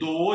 2